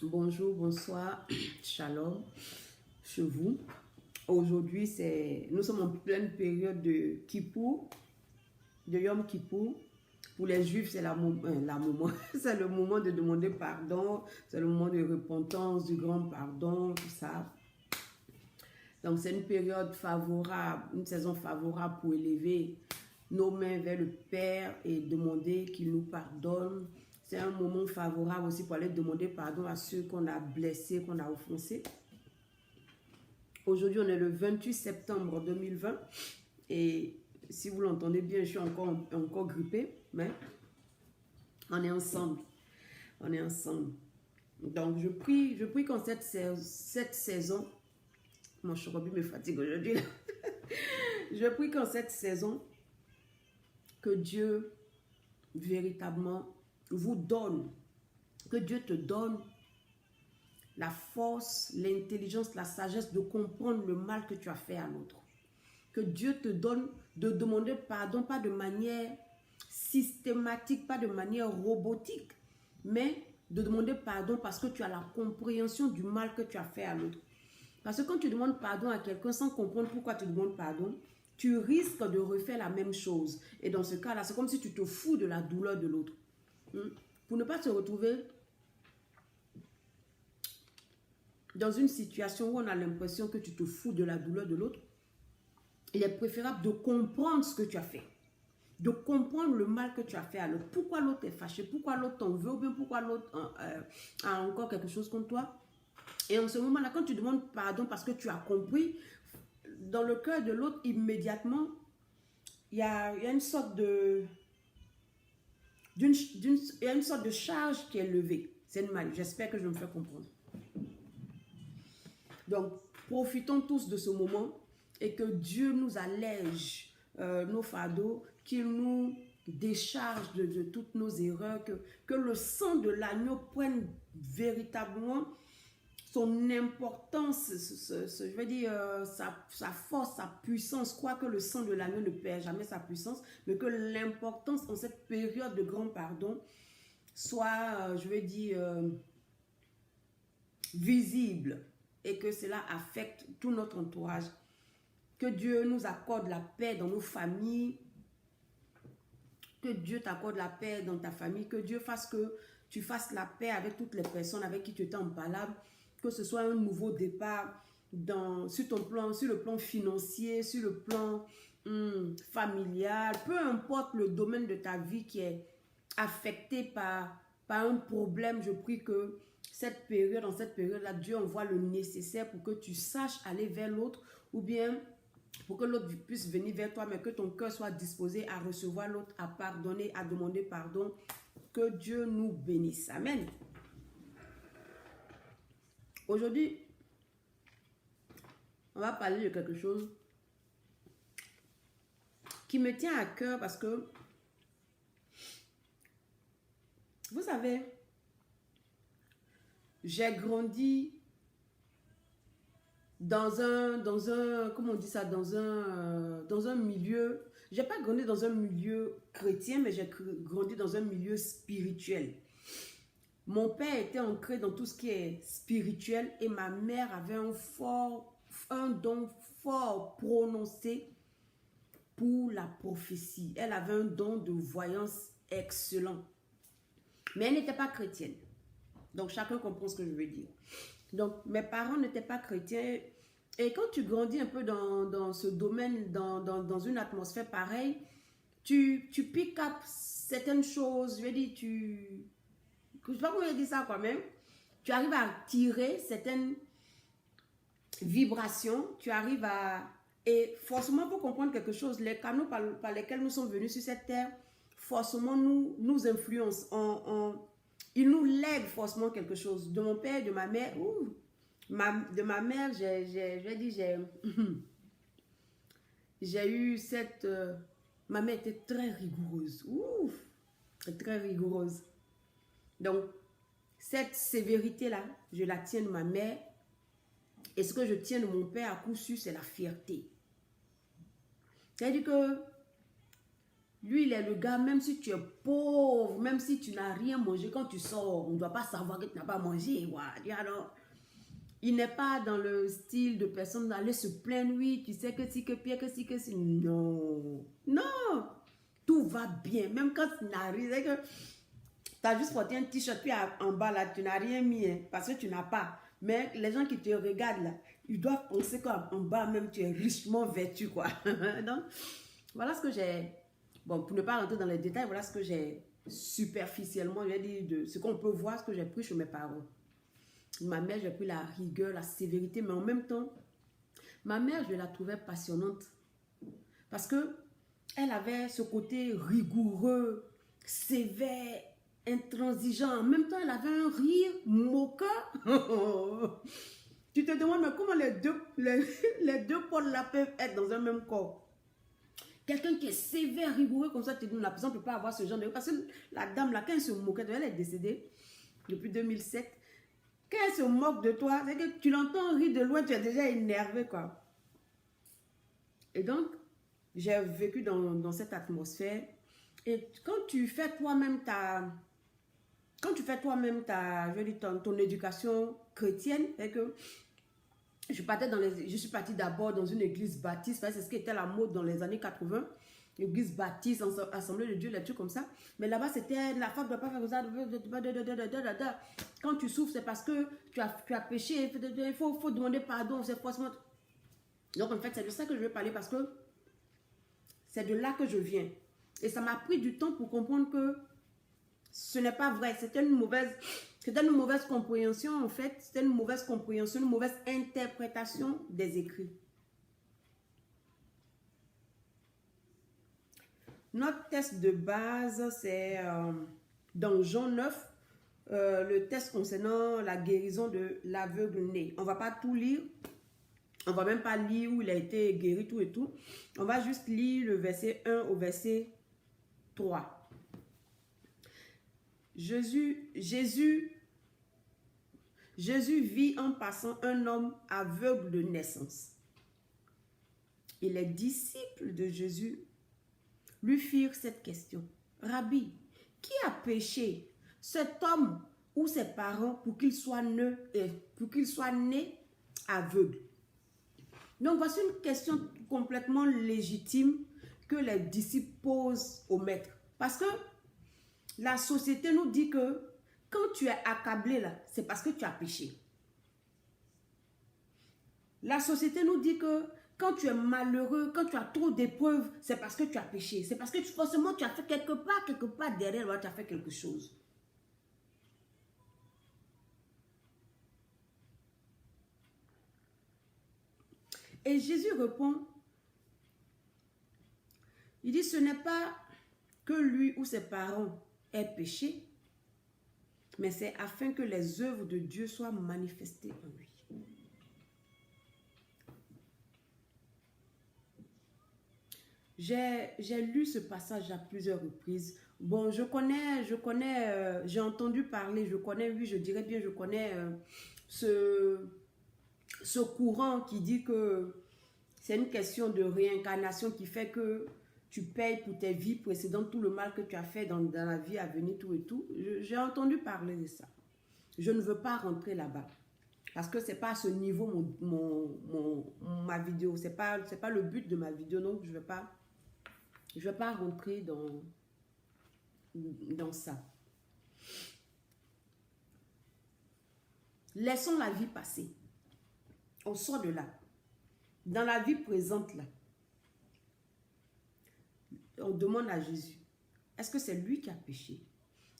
Bonjour, bonsoir, shalom chez vous. Aujourd'hui, nous sommes en pleine période de Kippour, de Yom Kippour. Pour les Juifs, c'est c'est le moment de demander pardon, c'est le moment de repentance, du grand pardon, tout ça. Donc, c'est une période favorable, une saison favorable pour élever nos mains vers le Père et demander qu'il nous pardonne. C'est un moment favorable aussi pour aller demander pardon à ceux qu'on a blessés, qu'on a offensés. Aujourd'hui, on est le 28 septembre 2020 et si vous l'entendez bien, je suis encore grippée, mais on est ensemble. On est ensemble. Donc, je prie qu'en cette saison, mon chorobi me fatigue aujourd'hui. Je prie qu'en cette saison, que Dieu véritablement vous donne, que Dieu te donne la force, l'intelligence, la sagesse de comprendre le mal que tu as fait à l'autre. Que Dieu te donne de demander pardon, pas de manière systématique, pas de manière robotique, mais de demander pardon parce que tu as la compréhension du mal que tu as fait à l'autre. Parce que quand tu demandes pardon à quelqu'un sans comprendre pourquoi tu demandes pardon, tu risques de refaire la même chose. Et dans ce cas-là, c'est comme si tu te fous de la douleur de l'autre. Pour ne pas te retrouver dans une situation où on a l'impression que tu te fous de la douleur de l'autre, il est préférable de comprendre ce que tu as fait. De comprendre le mal que tu as fait à l'autre. Pourquoi l'autre est fâché, pourquoi l'autre t'en veut, ou bien pourquoi l'autre a encore quelque chose contre toi. Et en ce moment-là, quand tu demandes pardon parce que tu as compris, dans le cœur de l'autre, immédiatement, il y a une sorte de... il y a une sorte de charge qui est levée. C'est une mal. J'espère que je me fais comprendre. Donc, profitons tous de ce moment et que Dieu nous allège nos fardeaux, qu'il nous décharge de toutes nos erreurs, que le sang de l'agneau prenne véritablement son importance, je veux dire, sa force, sa puissance. Quoique le sang de l'agneau ne perd jamais sa puissance, mais que l'importance en cette période de grand pardon soit, je veux dire, visible et que cela affecte tout notre entourage. Que Dieu nous accorde la paix dans nos familles, que Dieu t'accorde la paix dans ta famille, que Dieu fasse que tu fasses la paix avec toutes les personnes avec qui tu étais en palabre, que ce soit un nouveau départ sur le plan financier, sur le plan familial, peu importe le domaine de ta vie qui est affecté par un problème. Je prie que dans cette période-là, Dieu envoie le nécessaire pour que tu saches aller vers l'autre, ou bien pour que l'autre puisse venir vers toi, mais que ton cœur soit disposé à recevoir l'autre, à pardonner, à demander pardon. Que Dieu nous bénisse. Amen. Aujourd'hui, on va parler de quelque chose qui me tient à cœur parce que, vous savez, j'ai grandi dans un comment on dit ça, dans un milieu, j'ai pas grandi dans un milieu chrétien, mais j'ai grandi dans un milieu spirituel. Mon père était ancré dans tout ce qui est spirituel et ma mère avait un don fort prononcé pour la prophétie. Elle avait un don de voyance excellent. Mais elle n'était pas chrétienne. Donc, chacun comprend ce que je veux dire. Donc, mes parents n'étaient pas chrétiens. Et quand tu grandis un peu dans ce domaine, dans une atmosphère pareille, tu pick up certaines choses. Je veux dire, je ne sais pas comment dire ça quand même. Tu arrives à tirer certaines vibrations. Tu arrives à... Et forcément, pour comprendre quelque chose, les canaux par lesquels nous sommes venus sur cette terre, forcément, nous influencent. Ils nous lèguent forcément quelque chose. De mon père, de ma mère, de ma mère, j'ai eu cette... ma mère était très rigoureuse. Très rigoureuse. Donc, cette sévérité-là, je la tiens de ma mère. Et ce que je tiens de mon père à coup sûr, c'est la fierté. C'est-à-dire que Lui, il est le gars, même si tu es pauvre, même si tu n'as rien mangé, quand tu sors, on ne doit pas savoir que tu n'as pas mangé. Voilà. Alors, il n'est pas dans le style de personne d'aller se plaindre. Oui, tu sais que si, que pire, que si, que si. Non. Non. Tout va bien. Même quand tu n'as rien, c'est que tu as juste porté un t-shirt, puis en bas, là, tu n'as rien mis, hein, parce que tu n'as pas. Mais les gens qui te regardent, là, ils doivent penser qu'en bas, même, tu es richement vêtu, quoi. Donc, voilà ce que j'ai... Bon, pour ne pas rentrer dans les détails, voilà ce que j'ai superficiellement, j'ai dit, de ce qu'on peut voir, ce que j'ai pris chez mes parents. Ma mère, j'ai pris la rigueur, la sévérité, mais en même temps, ma mère, je la trouvais passionnante. Parce que elle avait ce côté rigoureux, sévère, intransigeant. En même temps, elle avait un rire moqueur. Tu te demandes, mais comment les deux pôles là peuvent être dans un même corps? Quelqu'un qui est sévère, rigoureux, comme ça, tu te dis, la personne ne peut pas avoir ce genre de... Parce que la dame là, quand elle se moquait, elle est décédée depuis 2007. Quand elle se moque de toi, c'est que tu l'entends rire de loin, tu es déjà énervé, quoi. Et donc, j'ai vécu dans cette atmosphère. Et quand tu fais toi-même je dis ton éducation chrétienne, c'est que je suis partie d'abord dans une église baptiste, c'est ce qui était la mode dans les années 80. Église baptiste, assemblée de Dieu, les trucs comme ça. Mais là-bas, c'était la femme ne doit pas faire ça. Quand tu souffres, c'est parce que tu as péché. Il faut demander pardon. C'est forcément... Donc, en fait, c'est de ça que je veux parler parce que c'est de là que je viens. Et ça m'a pris du temps pour comprendre que ce n'est pas vrai. C'était une mauvaise compréhension, en fait. C'était une mauvaise compréhension, une mauvaise interprétation des écrits. Notre test de base, c'est dans Jean 9, le test concernant la guérison de l'aveugle-né. On ne va pas tout lire. On ne va même pas lire où il a été guéri, tout et tout. On va juste lire le verset 1 au verset 3. Jésus vit en passant un homme aveugle de naissance. Et les disciples de Jésus lui firent cette question. Rabbi, qui a péché, cet homme ou ses parents pour qu'il soit né aveugle? Donc voici une question complètement légitime que les disciples posent au maître. Parce que la société nous dit que quand tu es accablé là, c'est parce que tu as péché. La société nous dit que quand tu es malheureux, quand tu as trop d'épreuves, c'est parce que tu as péché. C'est parce que forcément tu as fait quelque part derrière, tu as fait quelque chose. Et Jésus répond, il dit, ce n'est pas que lui ou ses parents aient péché, mais c'est afin que les œuvres de Dieu soient manifestées en lui. J'ai lu ce passage à plusieurs reprises. Bon, j'ai entendu parler, je connais ce courant qui dit que c'est une question de réincarnation qui fait que tu payes pour tes vies précédentes tout le mal que tu as fait dans la vie à venir, tout et tout. J'ai entendu parler de ça. Je ne veux pas rentrer là-bas. Parce que ce n'est pas à ce niveau ma vidéo. Ce n'est pas le but de ma vidéo. Donc, je ne vais pas rentrer dans ça. Laissons la vie passer. On sort de là. Dans la vie présente, là, on demande à Jésus, est-ce que c'est lui qui a péché?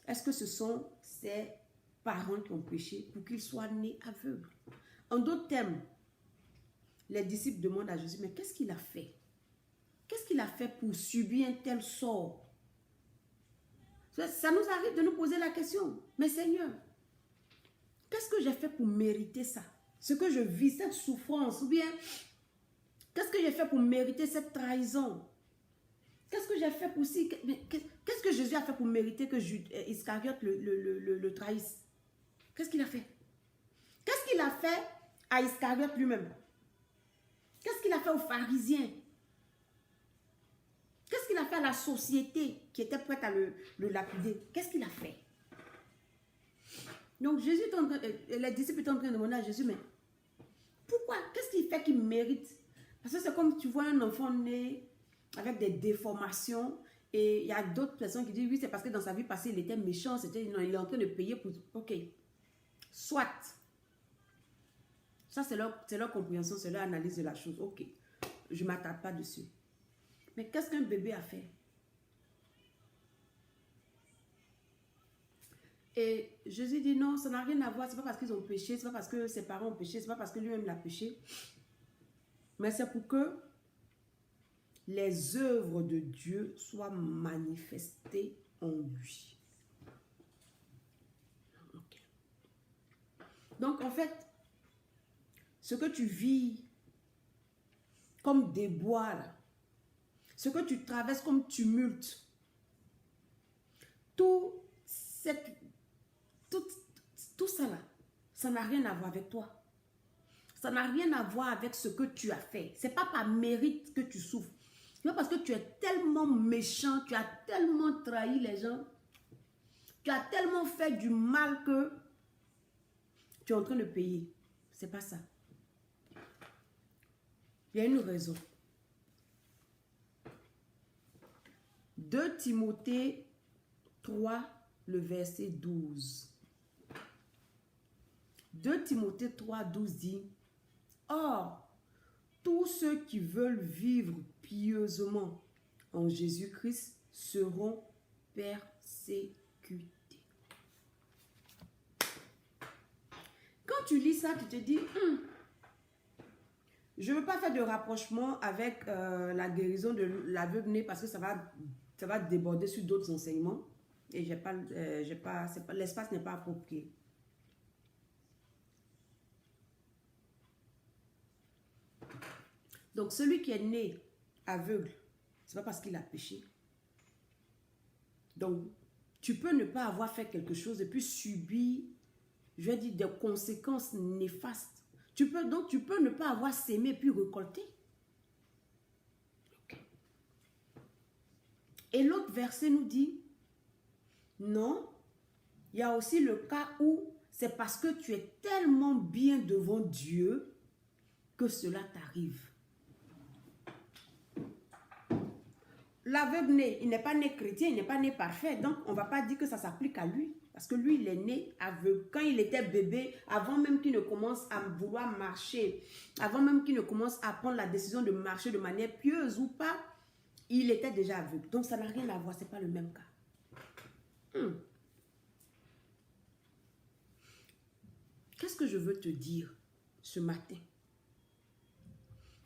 Est-ce que ce sont ses parents qui ont péché pour qu'il soit né aveugle? En d'autres termes, les disciples demandent à Jésus, mais qu'est-ce qu'il a fait? Qu'est-ce qu'il a fait pour subir un tel sort? Ça nous arrive de nous poser la question, mais Seigneur, qu'est-ce que j'ai fait pour mériter ça? Ce que je vis, cette souffrance, ou bien qu'est-ce que j'ai fait pour mériter cette trahison? Qu'est-ce que j'ai fait pour si? Qu'est-ce que Jésus a fait pour mériter que Iscariote le trahisse? Qu'est-ce qu'il a fait? Qu'est-ce qu'il a fait à Iscariote lui-même? Qu'est-ce qu'il a fait aux pharisiens? Qu'est-ce qu'il a fait à la société qui était prête à le lapider? Qu'est-ce qu'il a fait? Donc Jésus, les disciples étaient en train de demander à Jésus, mais pourquoi? Qu'est-ce qu'il fait qu'il mérite? Parce que c'est comme tu vois un enfant né avec des déformations et il y a d'autres personnes qui disent, oui, c'est parce que dans sa vie passée, il était méchant, il est en train de payer pour... Ok, soit. Ça, c'est leur compréhension, c'est leur analyse de la chose. Ok, je ne m'attarde pas dessus. Mais qu'est-ce qu'un bébé a fait? Et Jésus dit non, ça n'a rien à voir. Ce n'est pas parce qu'ils ont péché, ce n'est pas parce que ses parents ont péché, ce n'est pas parce que lui-même l'a péché. Mais c'est pour que les œuvres de Dieu soient manifestées en lui. Okay. Donc en fait, ce que tu vis comme déboire, ce que tu traverses comme tumulte, tout ça là, ça n'a rien à voir avec toi. Ça n'a rien à voir avec ce que tu as fait. Ce n'est pas par mérite que tu souffres. C'est parce que tu es tellement méchant, tu as tellement trahi les gens, tu as tellement fait du mal que tu es en train de payer. Ce n'est pas ça. Il y a une raison. 2 Timothée 3, le verset 12. 2 Timothée 3, 12 dit, « Or, tous ceux qui veulent vivre pieusement en Jésus-Christ seront persécutés. » Quand tu lis ça, tu te dis, je ne veux pas faire de rapprochement avec la guérison de l'aveugle-né parce que ça va déborder sur d'autres enseignements et l'espace n'est pas approprié. Donc, celui qui est né aveugle, ce n'est pas parce qu'il a péché. Donc, tu peux ne pas avoir fait quelque chose et puis subir, je vais dire, des conséquences néfastes. Donc, tu peux ne pas avoir sémé puis récolter. Okay. Et l'autre verset nous dit, non, il y a aussi le cas où c'est parce que tu es tellement bien devant Dieu que cela t'arrive. L'aveugle-né, il n'est pas né chrétien, il n'est pas né parfait. Donc, on ne va pas dire que ça s'applique à lui. Parce que lui, il est né aveugle. Quand il était bébé, avant même qu'il ne commence à vouloir marcher, avant même qu'il ne commence à prendre la décision de marcher de manière pieuse ou pas, il était déjà aveugle. Donc, ça n'a rien à voir, ce n'est pas le même cas. Qu'est-ce que je veux te dire ce matin?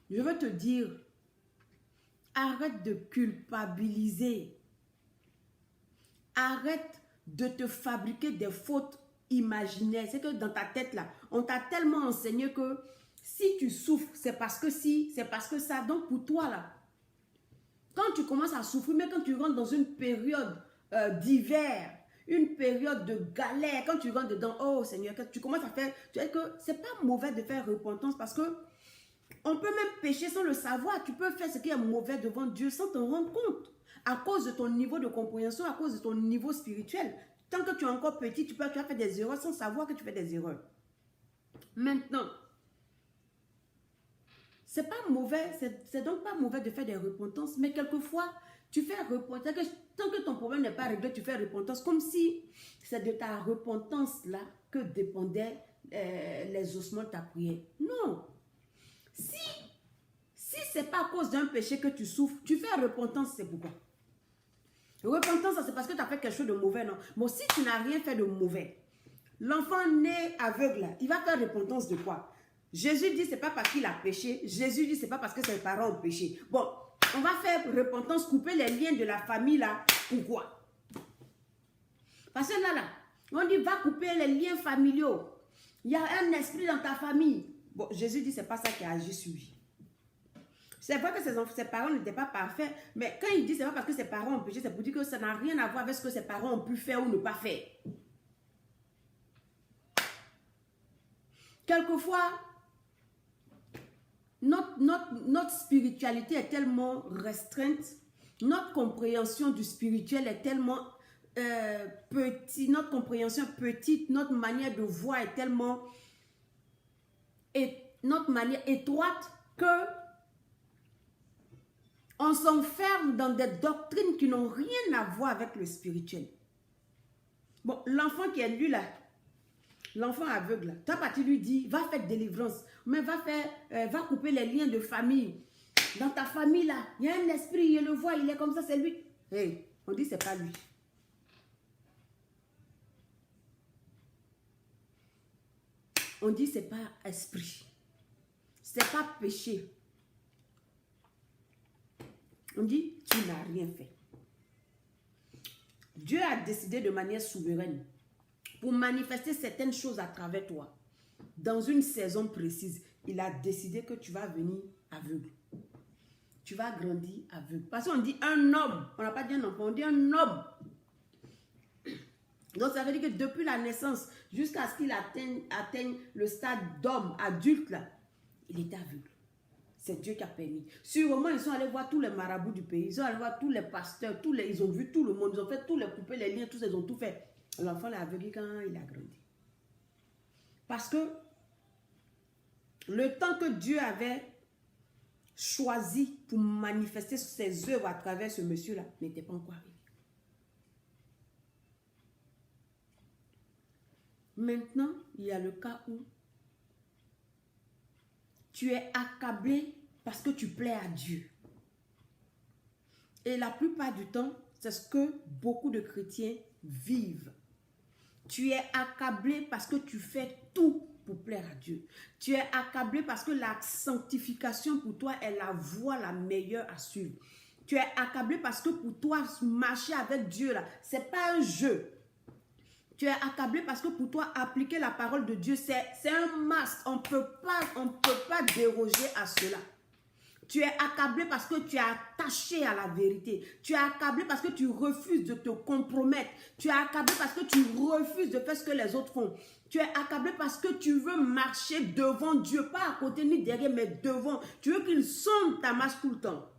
Je veux te dire, arrête de culpabiliser. Arrête de te fabriquer des fautes imaginaires. C'est que dans ta tête là, on t'a tellement enseigné que si tu souffres, c'est parce que si, c'est parce que ça. Donc pour toi là, quand tu commences à souffrir, mais quand tu rentres dans une période d'hiver, une période de galère, quand tu rentres dedans, oh Seigneur, quand tu commences à faire, tu sais que c'est pas mauvais de faire repentance parce que on peut même pécher sans le savoir. Tu peux faire ce qui est mauvais devant Dieu sans t'en rendre compte. À cause de ton niveau de compréhension, à cause de ton niveau spirituel. Tant que tu es encore petit, tu as fait des erreurs sans savoir que tu fais des erreurs. Maintenant, c'est pas mauvais, c'est donc pas mauvais de faire des repentances, mais quelquefois, tu fais repentance. Tant que ton problème n'est pas réglé, tu fais repentance comme si c'est de ta repentance-là que dépendaient les ossements de ta prière. Non. Si ce n'est pas à cause d'un péché que tu souffres, tu fais repentance, c'est pourquoi? Repentance, c'est parce que tu as fait quelque chose de mauvais, non? Bon, si tu n'as rien fait de mauvais, l'enfant né aveugle, il va faire repentance de quoi? Jésus dit, c'est pas parce qu'il a péché. Jésus dit, c'est pas parce que ses parents ont péché. Bon, on va faire repentance, couper les liens de la famille, là. Pourquoi? Parce que là, on dit, va couper les liens familiaux. Il y a un esprit dans ta famille. Bon, Jésus dit, c'est pas ça qui a agi sur lui. C'est vrai que ses parents n'étaient pas parfaits, mais quand il dit c'est pas parce que ses parents ont péché, c'est pour dire que ça n'a rien à voir avec ce que ses parents ont pu faire ou ne pas faire. Quelquefois, notre spiritualité est tellement restreinte Notre compréhension du spirituel est tellement petite, notre compréhension petite, notre manière de voir est tellement... notre manière étroite que on s'enferme dans des doctrines qui n'ont rien à voir avec le spirituel. Bon, l'enfant qui est lui là, l'enfant aveugle là, toi tu lui dis, va faire délivrance, mais va couper les liens de famille. Dans ta famille là, il y a un esprit, il le voit, il est comme ça, c'est lui. Hey, on dit c'est pas lui. On dit c'est pas esprit. C'est pas péché. On dit tu n'as rien fait. Dieu a décidé de manière souveraine pour manifester certaines choses à travers toi. Dans une saison précise, il a décidé que tu vas venir aveugle. Tu vas grandir aveugle. Parce qu'on dit un homme, on n'a pas dit un enfant, on dit un homme. Donc ça veut dire que depuis la naissance jusqu'à ce qu'il atteigne le stade d'homme adulte, là, il était aveugle. C'est Dieu qui a permis. Sûrement, ils sont allés voir tous les marabouts du pays. Ils sont allés voir tous les pasteurs. Ils ont vu tout le monde. Ils ont fait tous les coupés, les liens, tous ils ont tout fait. L'enfant l'a aveuglé quand il a grandi. Parce que le temps que Dieu avait choisi pour manifester ses œuvres à travers ce monsieur-là n'était pas encore arrivé. Maintenant, il y a le cas où tu es accablé parce que tu plais à Dieu. Et la plupart du temps, c'est ce que beaucoup de chrétiens vivent. Tu es accablé parce que tu fais tout pour plaire à Dieu. Tu es accablé parce que la sanctification pour toi est la voie la meilleure à suivre. Tu es accablé parce que pour toi, marcher avec Dieu, là, ce n'est pas un jeu. Tu es accablé parce que pour toi, appliquer la parole de Dieu, c'est un must. On ne peut pas déroger à cela. Tu es accablé parce que tu es attaché à la vérité. Tu es accablé parce que tu refuses de te compromettre. Tu es accablé parce que tu refuses de faire ce que les autres font. Tu es accablé parce que tu veux marcher devant Dieu, pas à côté ni derrière, mais devant. Tu veux qu'il sonde ta marche tout le temps.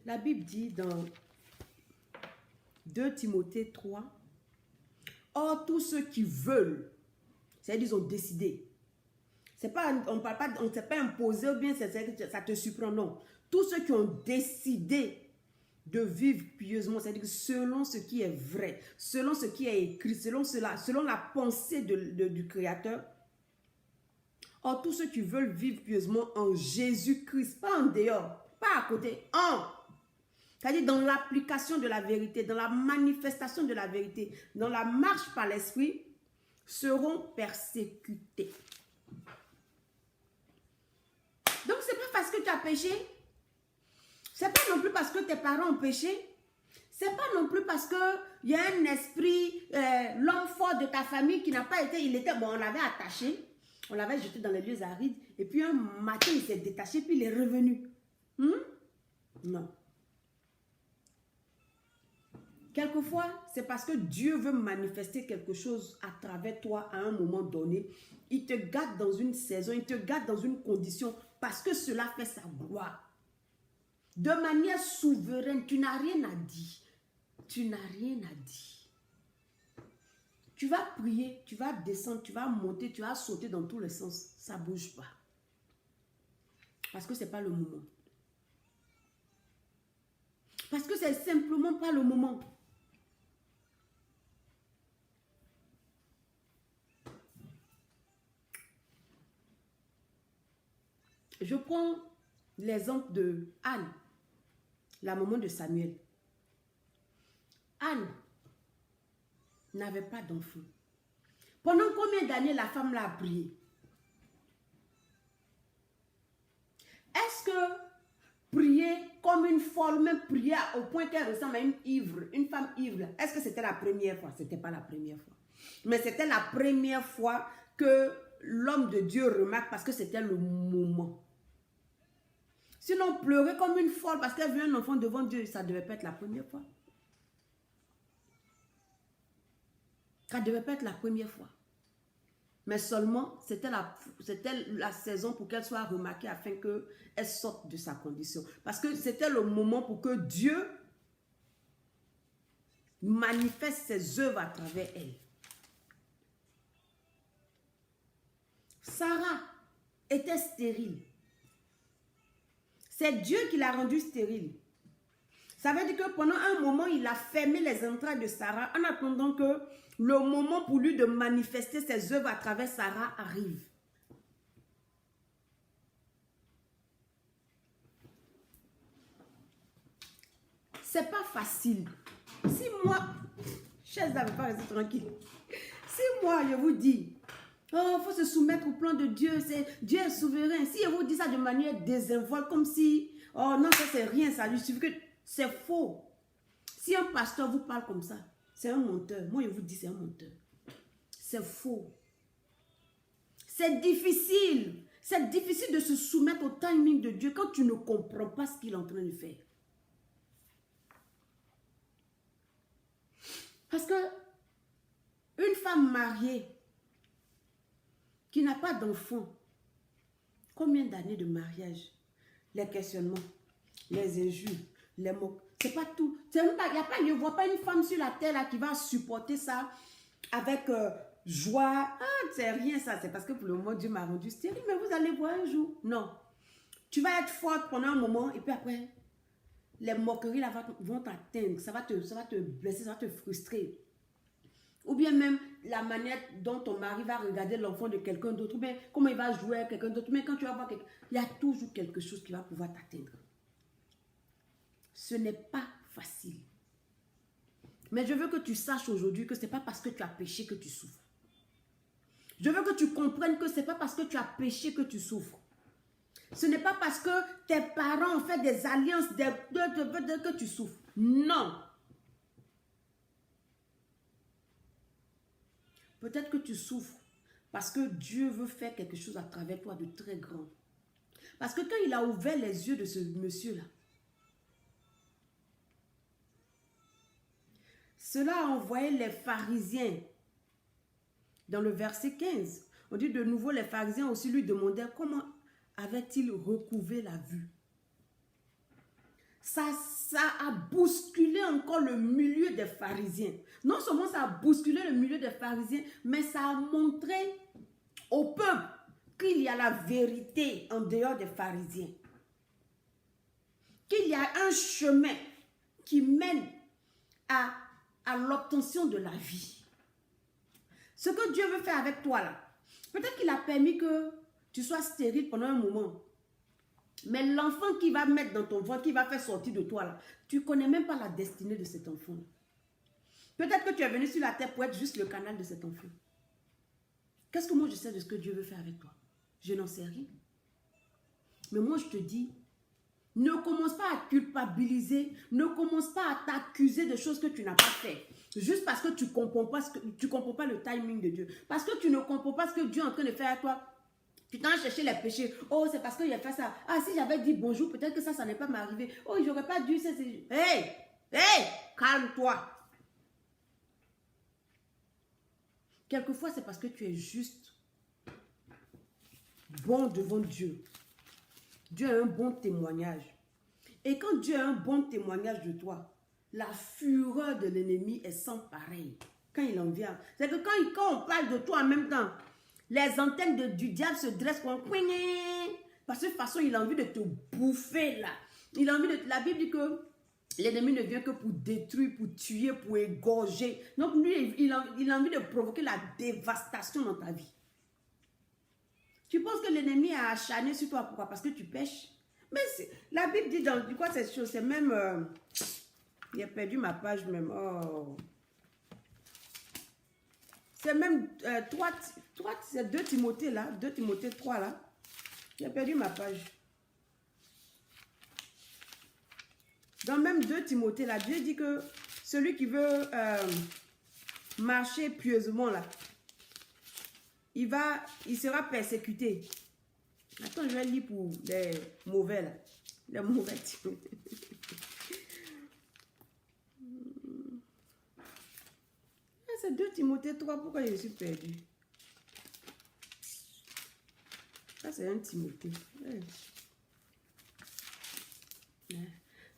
La Bible dit dans 2 Timothée 3, « Or, tous ceux qui veulent, c'est-à-dire ils ont décidé. C'est pas, on ne parle pas, on ne s'est pas imposé ou bien ça te surprend, non. Tous ceux qui ont décidé de vivre pieusement, c'est-à-dire selon ce qui est vrai, selon ce qui est écrit, selon la pensée du Créateur. Or, tous ceux qui veulent vivre pieusement en Jésus-Christ, pas en dehors, pas à côté, c'est-à-dire dans l'application de la vérité, dans la manifestation de la vérité, dans la marche par l'esprit, seront persécutés. Donc, ce n'est pas parce que tu as péché. Ce n'est pas non plus parce que tes parents ont péché. Ce n'est pas non plus parce qu'il y a un esprit, l'homme fort de ta famille qui n'a pas été, bon, on l'avait attaché, on l'avait jeté dans les lieux arides, et puis un matin, il s'est détaché, puis il est revenu. Non. Quelquefois, c'est parce que Dieu veut manifester quelque chose à travers toi à un moment donné. Il te garde dans une saison, il te garde dans une condition parce que cela fait sa gloire. De manière souveraine, tu n'as rien à dire. Tu n'as rien à dire. Tu vas prier, tu vas descendre, tu vas monter, tu vas sauter dans tous les sens. Ça ne bouge pas. Parce que ce n'est pas le moment. Parce que c'est simplement pas le moment. Je prends l'exemple de Anne, la maman de Samuel. Anne n'avait pas d'enfant. Pendant combien d'années la femme l'a prié? Est-ce que prier comme une folle, même prier au point qu'elle ressemble à une femme ivre, est-ce que c'était la première fois? Ce n'était pas la première fois. Mais c'était la première fois que l'homme de Dieu remarque parce que c'était le moment. Sinon, pleurer comme une folle parce qu'elle veut un enfant devant Dieu, ça ne devait pas être la première fois. Ça ne devait pas être la première fois. Mais seulement, c'était la saison pour qu'elle soit remarquée afin qu'elle sorte de sa condition. Parce que c'était le moment pour que Dieu manifeste ses œuvres à travers elle. Sarah était stérile. C'est Dieu qui l'a rendue stérile. Ça veut dire que pendant un moment, il a fermé les entrailles de Sarah en attendant que le moment pour lui de manifester ses œuvres à travers Sarah arrive. C'est pas facile. Si moi, chers amis, pas rester tranquille. Si moi, je vous dis, oh, il faut se soumettre au plan de Dieu, Dieu est souverain. Si je vous dis ça de manière désinvolte, comme si, oh non, ça c'est rien, ça lui suffit que c'est faux. Si un pasteur vous parle comme ça, c'est un menteur. Moi, je vous dis, c'est un menteur. C'est faux. C'est difficile. C'est difficile de se soumettre au timing de Dieu quand tu ne comprends pas ce qu'il est en train de faire. Parce que une femme mariée qui n'a pas d'enfant, combien d'années de mariage? Les questionnements, les injures, les mots. C'est pas tout. Je ne vois pas une femme sur la terre là, qui va supporter ça avec joie. Ah, c'est rien ça. C'est parce que pour le moment, Dieu m'a rendu stérile. Mais vous allez voir un jour. Non. Tu vas être forte pendant un moment et puis après, les moqueries là vont t'atteindre. Ça va te blesser, ça va te frustrer. Ou bien même la manière dont ton mari va regarder l'enfant de quelqu'un d'autre. Ou bien comment il va jouer avec quelqu'un d'autre. Mais quand tu vas voir quelqu'un, il y a toujours quelque chose qui va pouvoir t'atteindre. Ce n'est pas facile. Mais je veux que tu saches aujourd'hui que ce n'est pas parce que tu as péché que tu souffres. Je veux que tu comprennes que ce n'est pas parce que tu as péché que tu souffres. Ce n'est pas parce que tes parents ont fait des alliances que tu souffres. Non. Peut-être que tu souffres parce que Dieu veut faire quelque chose à travers toi de très grand. Parce que quand il a ouvert les yeux de ce monsieur-là, cela a envoyé les pharisiens. Dans le verset 15, on dit de nouveau, les pharisiens aussi lui demandèrent comment avait-il recouvré la vue. Ça a bousculé encore le milieu des pharisiens. Non seulement ça a bousculé le milieu des pharisiens, mais ça a montré au peuple qu'il y a la vérité en dehors des pharisiens. Qu'il y a un chemin qui mène à l'obtention de la vie. Ce que Dieu veut faire avec toi là, peut-être qu'il a permis que tu sois stérile pendant un moment. Mais l'enfant qui va mettre dans ton ventre, qui va faire sortir de toi là, tu ne connais même pas la destinée de cet enfant. Peut-être que tu es venu sur la terre pour être juste le canal de cet enfant. Qu'est-ce que moi je sais de ce que Dieu veut faire avec toi? Je n'en sais rien. Mais moi je te dis, ne commence pas à culpabiliser, ne commence pas à t'accuser de choses que tu n'as pas fait. Juste parce que tu ne comprends pas le timing de Dieu. Parce que tu ne comprends pas ce que Dieu est en train de faire à toi. Tu t'en cherché les péchés. Oh, c'est parce qu'il a fait ça. Ah, si j'avais dit bonjour, peut-être que ça n'est pas m'arriver. Oh, j'aurais pas dû. Hey, calme-toi. Quelquefois, c'est parce que tu es juste bon devant Dieu. Dieu a un bon témoignage. Et quand Dieu a un bon témoignage de toi, la fureur de l'ennemi est sans pareil. Quand il en vient. C'est que quand on parle de toi en même temps, les antennes du diable se dressent comme... Parce que de toute façon, il a envie de te bouffer là. Il a envie de... La Bible dit que l'ennemi ne vient que pour détruire, pour tuer, pour égorger. Donc lui, il a envie de provoquer la dévastation dans ta vie. Tu penses que l'ennemi a acharné sur toi, pourquoi? Parce que tu pêches. Mais la Bible dit dans quoi cette chose? C'est même... J'ai perdu ma page même. Oh. C'est même 3, c'est 2 Timothée là. 2 Timothée 3 là. J'ai perdu ma page. Dans même 2 Timothée là, Dieu dit que celui qui veut marcher pieusement là, il sera persécuté. Attends, je vais lire pour les mauvais là. Les mauvais Timothée. C'est 2 Timothée 3, pourquoi je suis perdu? Ça, c'est un Timothée.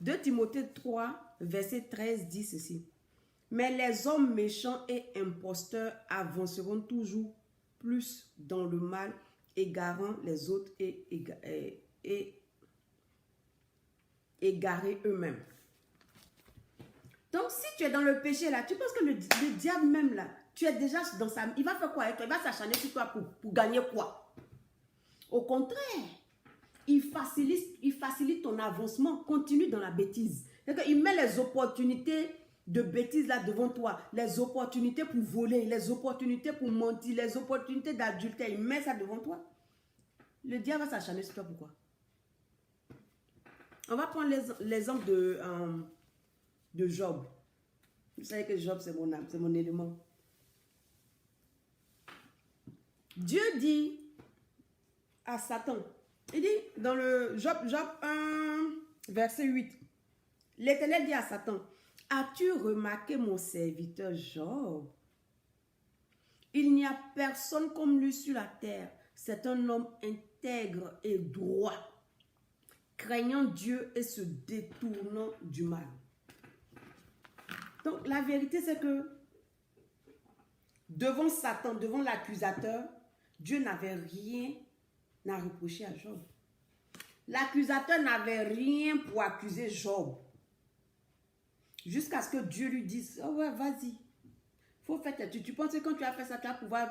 2 Timothée 3, verset 13 dit ceci. Mais les hommes méchants et imposteurs avanceront toujours plus dans le mal, égarant les autres et égarer eux-mêmes. Donc, si tu es dans le péché là, tu penses que le diable même là, tu es déjà dans sa... Il va faire quoi avec toi? Il va s'acharner sur toi pour gagner quoi? Au contraire, il facilite ton avancement. Continue dans la bêtise. Il met les opportunités de bêtises là devant toi. Les opportunités pour voler, les opportunités pour mentir, les opportunités d'adultère. Il met ça devant toi. Le diable va s'acharner sur toi. Pourquoi? On va prendre l'exemple de Job. Vous savez que Job, c'est mon âme, c'est mon élément. Dieu dit à Satan, il dit dans le Job 1, verset 8, l'Éternel dit à Satan, as-tu remarqué mon serviteur Job? Il n'y a personne comme lui sur la terre. C'est un homme intègre et droit, craignant Dieu et se détournant du mal. Donc la vérité c'est que devant Satan, devant l'accusateur, Dieu n'avait rien à reprocher à Job. L'accusateur n'avait rien pour accuser Job. Jusqu'à ce que Dieu lui dise, oh ouais, vas-y. Faut faire, tu penses que quand tu as fait ça, tu vas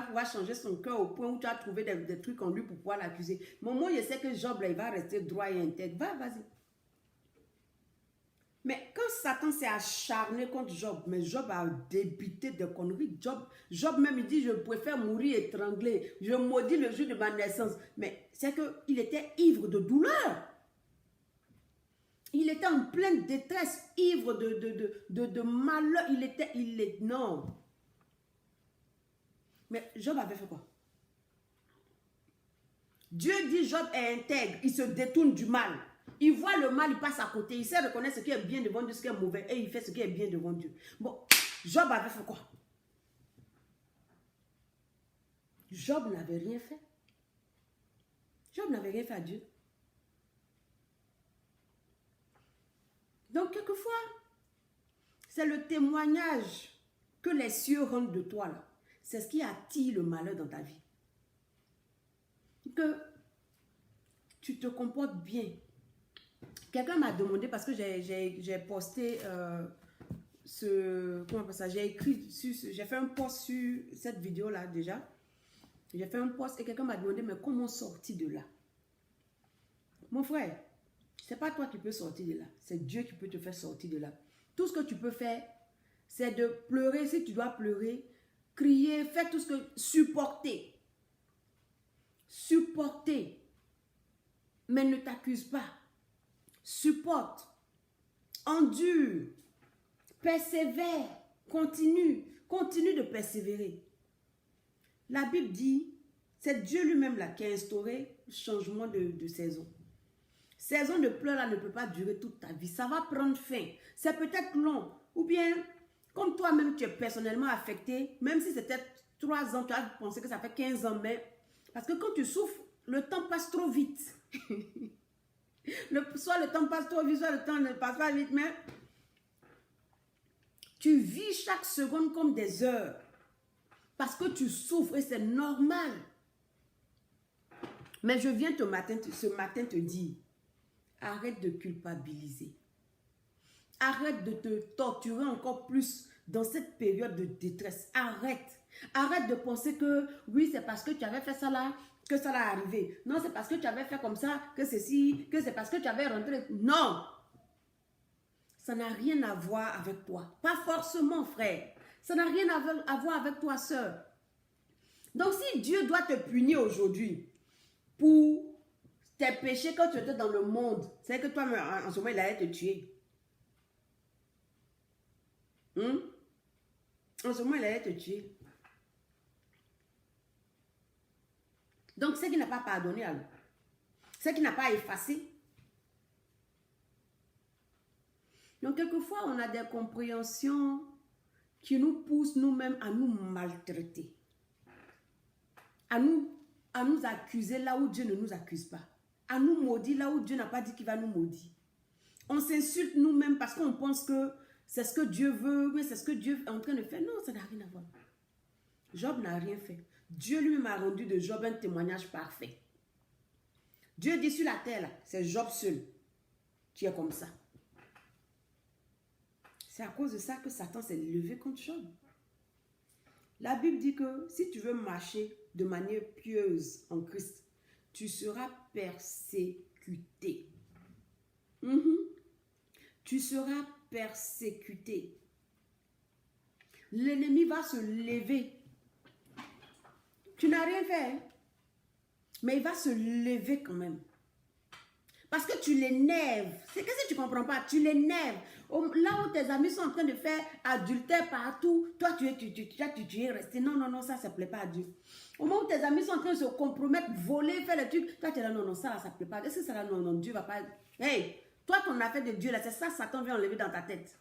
pouvoir changer son cœur au point où tu as trouvé des trucs en lui pour pouvoir l'accuser. Mais moi, je sais que Job, là, il va rester droit et intègre. Vas-y. Mais quand Satan s'est acharné contre Job, mais Job a débité de conneries. Job même, il dit, je préfère mourir étranglé. Je maudis le jour de ma naissance. Mais c'est qu'il était ivre de douleur. Il était en pleine détresse, ivre de malheur. Non. Mais Job avait fait quoi? Dieu dit, Job est intègre. Il se détourne du mal. Il voit le mal, il passe à côté. Il sait reconnaître ce qui est bien devant Dieu, ce qui est mauvais. Et il fait ce qui est bien devant Dieu. Bon, Job avait fait quoi? Job n'avait rien fait. Job n'avait rien fait à Dieu. Donc, quelquefois, c'est le témoignage que les cieux rendent de toi, là. C'est ce qui attire le malheur dans ta vie. Que tu te comportes bien. Quelqu'un m'a demandé, parce que j'ai posté comment on appelle ça, j'ai fait un post sur cette vidéo-là déjà. J'ai fait un post et quelqu'un m'a demandé, mais comment sortir de là? Mon frère, c'est pas toi qui peux sortir de là. C'est Dieu qui peut te faire sortir de là. Tout ce que tu peux faire, c'est de pleurer si tu dois pleurer, crier, faire tout ce que... Supporter. Supporter. Mais ne t'accuse pas. Supporte. Endure. Persévère. Continue. Continue de persévérer. La Bible dit, c'est Dieu lui-même là qui a instauré le changement de saison. Saison de pleurs là ne peut pas durer toute ta vie. Ça va prendre fin. C'est peut-être long. Ou bien, comme toi-même tu es personnellement affecté, même si c'était 3 ans, tu as pensé que ça fait 15 ans, mais parce que quand tu souffres, le temps passe trop vite. Soit le temps passe trop vite, soit le temps ne passe pas vite, mais tu vis chaque seconde comme des heures. Parce que tu souffres et c'est normal. Mais je viens ce matin te dire, arrête de culpabiliser. Arrête de te torturer encore plus dans cette période de détresse. Arrête. Arrête de penser que oui, c'est parce que tu avais fait ça là que ça l'a arrivé. Non, c'est parce que tu avais fait comme ça que ceci, que c'est parce que tu avais rentré. Non. Ça n'a rien à voir avec toi. Pas forcément, frère. Ça n'a rien à voir avec toi, sœur. Donc, si Dieu doit te punir aujourd'hui pour tes péchés quand tu étais dans le monde, c'est que toi, en ce moment, il allait te tuer. En ce moment, il allait te tuer. Donc, c'est qu'il n'a pas pardonné alors. C'est qu'il n'a pas effacé. Donc, quelquefois, on a des compréhensions qui nous poussent nous-mêmes à nous maltraiter. À à nous accuser là où Dieu ne nous accuse pas. À nous maudire là où Dieu n'a pas dit qu'il va nous maudire. On s'insulte nous-mêmes parce qu'on pense que c'est ce que Dieu veut, mais c'est ce que Dieu est en train de faire. Non, ça n'a rien à voir. Job n'a rien fait. Dieu lui-même a rendu de Job un témoignage parfait. Dieu dit sur la terre, c'est Job seul qui est comme ça. C'est à cause de ça que Satan s'est levé contre Job. La Bible dit que si tu veux marcher de manière pieuse en Christ, tu seras persécuté. Tu seras persécuté. L'ennemi va se lever. Tu n'as rien fait, hein? Mais il va se lever quand même. Parce que tu l'énerves. C'est que si tu ne comprends pas, tu l'énerves. Là où tes amis sont en train de faire adultère partout, toi tu es resté. Non, non, non, ça ne plaît pas à Dieu. Au moment où tes amis sont en train de se compromettre, voler, faire les trucs, toi tu es là, non, non, ça ne plaît pas. Est-ce que ça là, non, non, Dieu ne va pas. Hey, toi ton affaire de Dieu là, c'est ça, Satan vient enlever dans ta tête.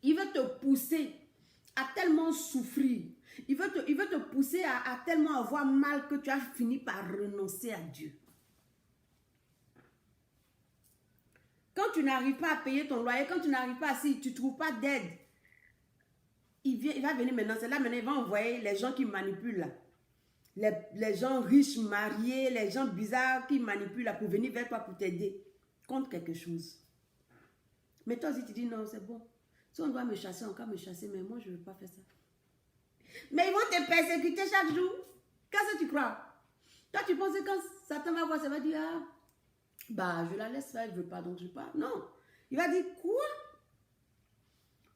Il veut te pousser à tellement souffrir. Il veut te pousser à tellement avoir mal que tu as fini par renoncer à Dieu. Quand tu n'arrives pas à payer ton loyer, quand tu n'arrives pas à, si tu ne trouves pas d'aide, il va venir maintenant. C'est là maintenant, il va envoyer les gens qui manipulent là. Les gens riches, mariés, les gens bizarres qui manipulent là pour venir vers toi pour t'aider contre quelque chose. Mais toi aussi tu dis non, c'est bon. Si on doit me chasser, on peut me chasser, mais moi je ne veux pas faire ça. Mais ils vont te persécuter chaque jour. Qu'est-ce que tu crois? Toi, tu penses que quand Satan va voir, ça va dire, ah, bah, je la laisse faire, je ne veux pas, donc je ne veux pas. Non. Il va dire, quoi?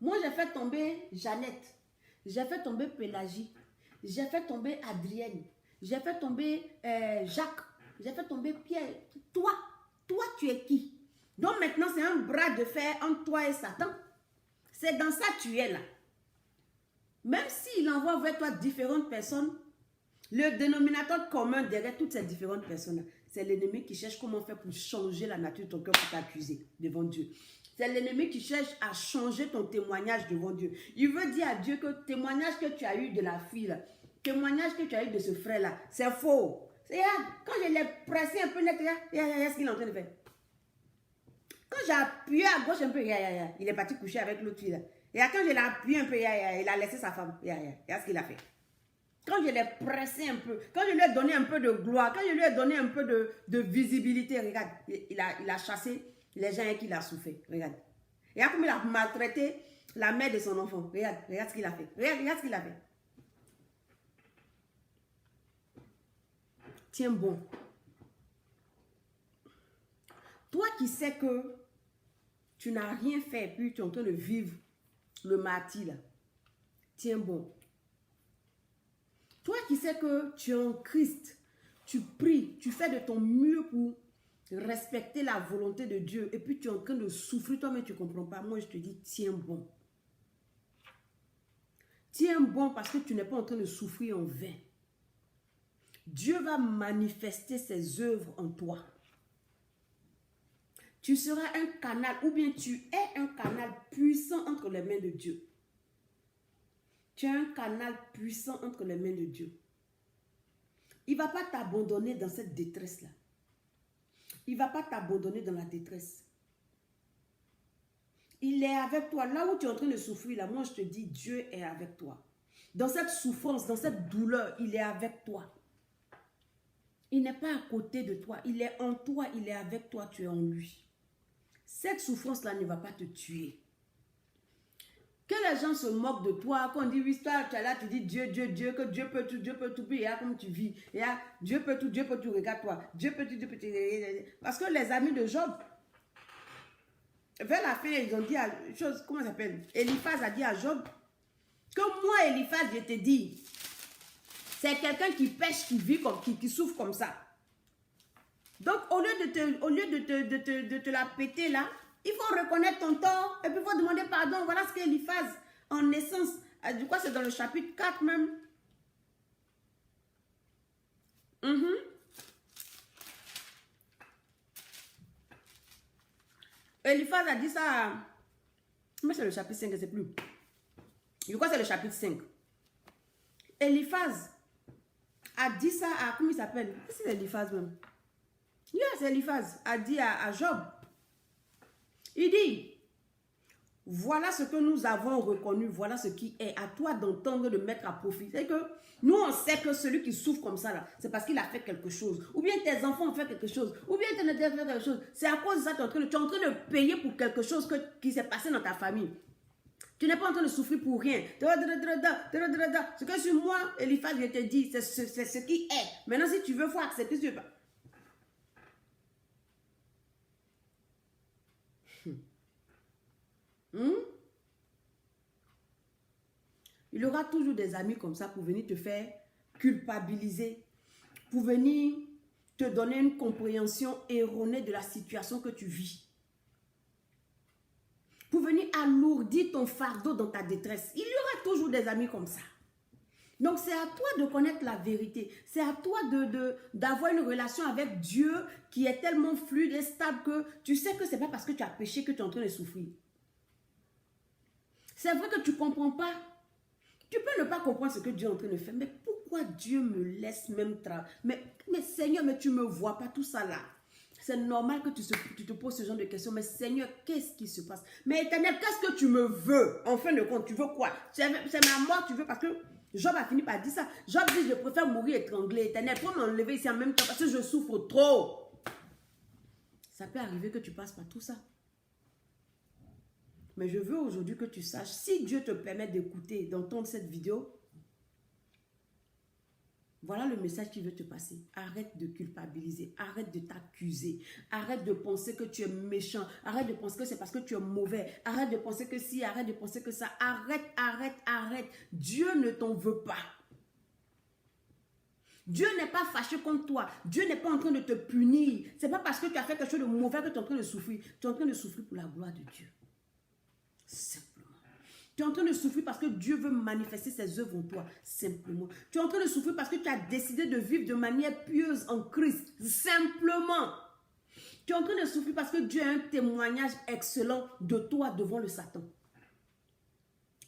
Moi, j'ai fait tomber Jeannette. J'ai fait tomber Pélagie. J'ai fait tomber Adrienne. J'ai fait tomber Jacques. J'ai fait tomber Pierre. Toi, tu es qui? Donc maintenant, c'est un bras de fer entre toi et Satan. C'est dans ça que tu es là. Même s'il envoie vers toi différentes personnes, le dénominateur commun derrière toutes ces différentes personnes, c'est l'ennemi qui cherche comment faire pour changer la nature de ton cœur pour t'accuser devant Dieu. C'est l'ennemi qui cherche à changer ton témoignage devant Dieu. Il veut dire à Dieu que le témoignage que tu as eu de la fille, le témoignage que tu as eu de ce frère-là, c'est faux. Quand je l'ai pressé un peu net, regarde ce qu'il est en train de faire. Quand j'ai appuyé à gauche un peu, il est parti coucher avec l'autre fille là. Et quand je l'ai appuyé un peu, il a laissé sa femme. Regarde ce qu'il a fait. Quand je l'ai pressé un peu, quand je lui ai donné un peu de gloire, quand je lui ai donné un peu de visibilité, regarde, il a chassé les gens qui l'ont souffert. Regarde. Regarde comme il a maltraité la mère de son enfant. Regarde ce qu'il a fait. Regarde ce qu'il a fait. Tiens bon. Toi qui sais que tu n'as rien fait et puis tu es en train de vivre le martyr là, tiens bon. Toi qui sais que tu es en Christ, tu pries, tu fais de ton mieux pour respecter la volonté de Dieu et puis tu es en train de souffrir toi-même, tu ne comprends pas. Moi je te dis, tiens bon. Tiens bon parce que tu n'es pas en train de souffrir en vain. Dieu va manifester ses œuvres en toi. Tu seras un canal, ou bien tu es un canal puissant entre les mains de Dieu. Tu es un canal puissant entre les mains de Dieu. Il ne va pas t'abandonner dans cette détresse-là. Il ne va pas t'abandonner dans la détresse. Il est avec toi. Là où tu es en train de souffrir, là, moi je te dis, Dieu est avec toi. Dans cette souffrance, dans cette douleur, il est avec toi. Il n'est pas à côté de toi. Il est en toi, il est avec toi, tu es en lui. Cette souffrance-là ne va pas te tuer. Que les gens se moquent de toi, qu'on dit, oui, toi, tu es là, tu dis Dieu, Dieu, Dieu, que Dieu peut tout, puis regarde comme tu vis. Regarde, Dieu peut tout, regarde toi. Dieu peut tout, Parce que les amis de Job, vers la fin, ils ont dit à chose, comment ça s'appelle? Eliphaz a dit à Job, que moi, Eliphaz, je te dis, c'est quelqu'un qui pêche, qui vit, qui souffre comme ça. Donc, au lieu de te la péter là, il faut reconnaître ton tort et puis il faut demander pardon. Voilà ce qu'Eliphaz, en essence, du coup, c'est dans le chapitre 4 même. Eliphaz a dit ça. Mais c'est le chapitre 5, je ne sais plus. Je crois que c'est le chapitre 5. Eliphaz a dit ça à, comment il s'appelle? C'est Eliphaz même. Yeah, c'est Eliphaz, a dit à Job. Il dit, voilà ce que nous avons reconnu, voilà ce qui est à toi d'entendre, de mettre à profit. C'est que nous, on sait que celui qui souffre comme ça, c'est parce qu'il a fait quelque chose. Ou bien tes enfants ont fait quelque chose. Ou bien tu as fait quelque chose. C'est à cause de ça que tu es en train de payer pour quelque chose qui s'est passé dans ta famille. Tu n'es pas en train de souffrir pour rien. Ce que sur moi, Eliphaz, je te dis, c'est ce qui est. Maintenant, si tu veux, il faut accepter ce que tu veux pas. Il y aura toujours des amis comme ça pour venir te faire culpabiliser, pour venir te donner une compréhension erronée de la situation que tu vis, pour venir alourdir ton fardeau dans ta détresse. Il y aura toujours des amis comme ça. Donc c'est à toi de connaître la vérité. C'est à toi d'avoir une relation avec Dieu qui est tellement fluide et stable que tu sais que ce n'est pas parce que tu as péché que tu es en train de souffrir. C'est vrai que tu ne comprends pas. Tu peux ne pas comprendre ce que Dieu est en train de faire. Mais pourquoi Dieu me laisse même travailler? Mais Seigneur, mais tu ne me vois pas tout ça là. C'est normal que tu te poses ce genre de questions. Mais Seigneur, qu'est-ce qui se passe? Mais Éternel, qu'est-ce que tu me veux? En fin de compte, tu veux quoi? C'est ma mort, tu veux? Parce que Job a fini par dire ça. Job dit, je préfère mourir étranglé. Éternel, pour m'enlever ici en même temps parce que je souffre trop. Ça peut arriver que tu passes par tout ça. Mais je veux aujourd'hui que tu saches, si Dieu te permet d'écouter, d'entendre cette vidéo, voilà le message qu'il veut te passer. Arrête de culpabiliser, arrête de t'accuser, arrête de penser que tu es méchant, arrête de penser que c'est parce que tu es mauvais, arrête de penser que si, arrête de penser que ça, arrête. Dieu ne t'en veut pas. Dieu n'est pas fâché contre toi. Dieu n'est pas en train de te punir. Ce n'est pas parce que tu as fait quelque chose de mauvais que tu es en train de souffrir. Tu es en train de souffrir pour la gloire de Dieu. Simplement. Tu es en train de souffrir parce que Dieu veut manifester ses œuvres en toi. Simplement. Tu es en train de souffrir parce que tu as décidé de vivre de manière pieuse en Christ. Simplement. Tu es en train de souffrir parce que Dieu a un témoignage excellent de toi devant le Satan.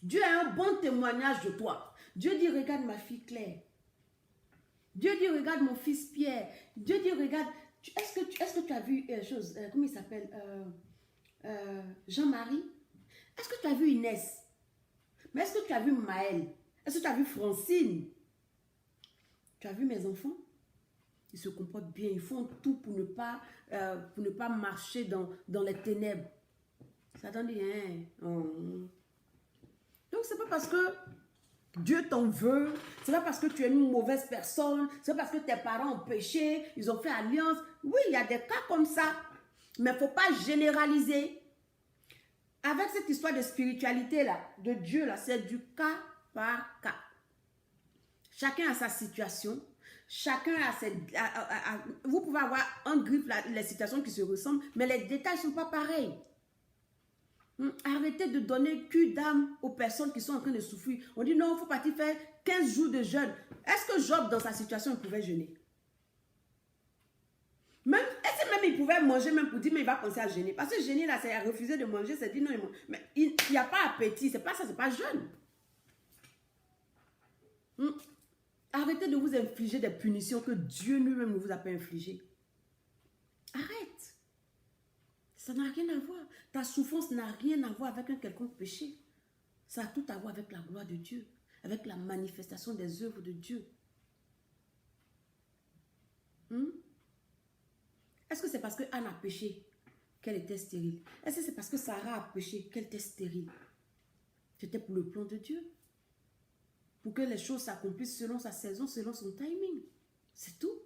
Dieu a un bon témoignage de toi. Dieu dit, regarde ma fille Claire. Dieu dit, regarde mon fils Pierre. Dieu dit, regarde, est-ce que tu as vu chose, comment il s'appelle, Jean-Marie? Est-ce que tu as vu Inès? Mais est-ce que tu as vu Maëlle? Est-ce que tu as vu Francine? Tu as vu mes enfants? Ils se comportent bien, ils font tout pour ne pas marcher dans les ténèbres. Satan dit, hein? Oh. Donc c'est pas parce que Dieu t'en veut, c'est pas parce que tu es une mauvaise personne, c'est pas parce que tes parents ont péché, ils ont fait alliance. Oui, il y a des cas comme ça, mais il ne faut pas généraliser. Avec cette histoire de spiritualité là, de Dieu là, c'est du cas par cas. Chacun a sa situation, chacun a ses... vous pouvez avoir en griffe les situations qui se ressemblent, mais les détails ne sont pas pareils. Arrêtez de donner cul d'âme aux personnes qui sont en train de souffrir. On dit non, il faut partir faire 15 jours de jeûne. Est-ce que Job, dans sa situation, il pouvait jeûner? Est-ce que même il pouvait manger même pour dire, mais il va penser à jeûner? Parce que jeûner, là, c'est refuser de manger, c'est dire non, mais il n'y a pas appétit, c'est pas ça, c'est pas jeûne. Arrêtez de vous infliger des punitions que Dieu lui-même ne vous a pas infligées. Arrête. Ça n'a rien à voir. Ta souffrance n'a rien à voir avec un quelconque péché. Ça a tout à voir avec la gloire de Dieu, avec la manifestation des œuvres de Dieu. Est-ce que c'est parce que Anne a péché qu'elle était stérile? Est-ce que c'est parce que Sarah a péché qu'elle était stérile? C'était pour le plan de Dieu. Pour que les choses s'accomplissent selon sa saison, selon son timing. C'est tout.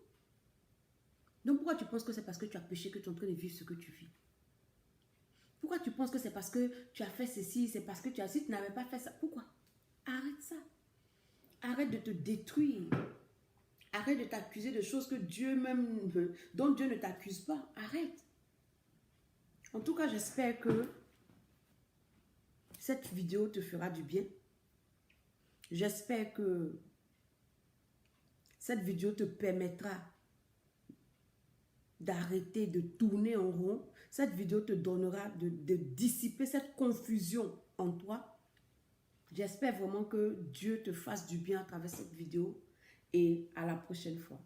Donc pourquoi tu penses que c'est parce que tu as péché que tu es en train de vivre ce que tu vis? Pourquoi tu penses que c'est parce que tu as fait ceci, c'est parce que tu as... Si tu n'avais pas fait ça, pourquoi? Arrête ça. Arrête de te détruire. Arrête de t'accuser de choses que Dieu même, dont Dieu ne t'accuse pas. Arrête. En tout cas, j'espère que cette vidéo te fera du bien. J'espère que cette vidéo te permettra d'arrêter de tourner en rond. Cette vidéo te donnera de dissiper cette confusion en toi. J'espère vraiment que Dieu te fasse du bien à travers cette vidéo et à la prochaine fois.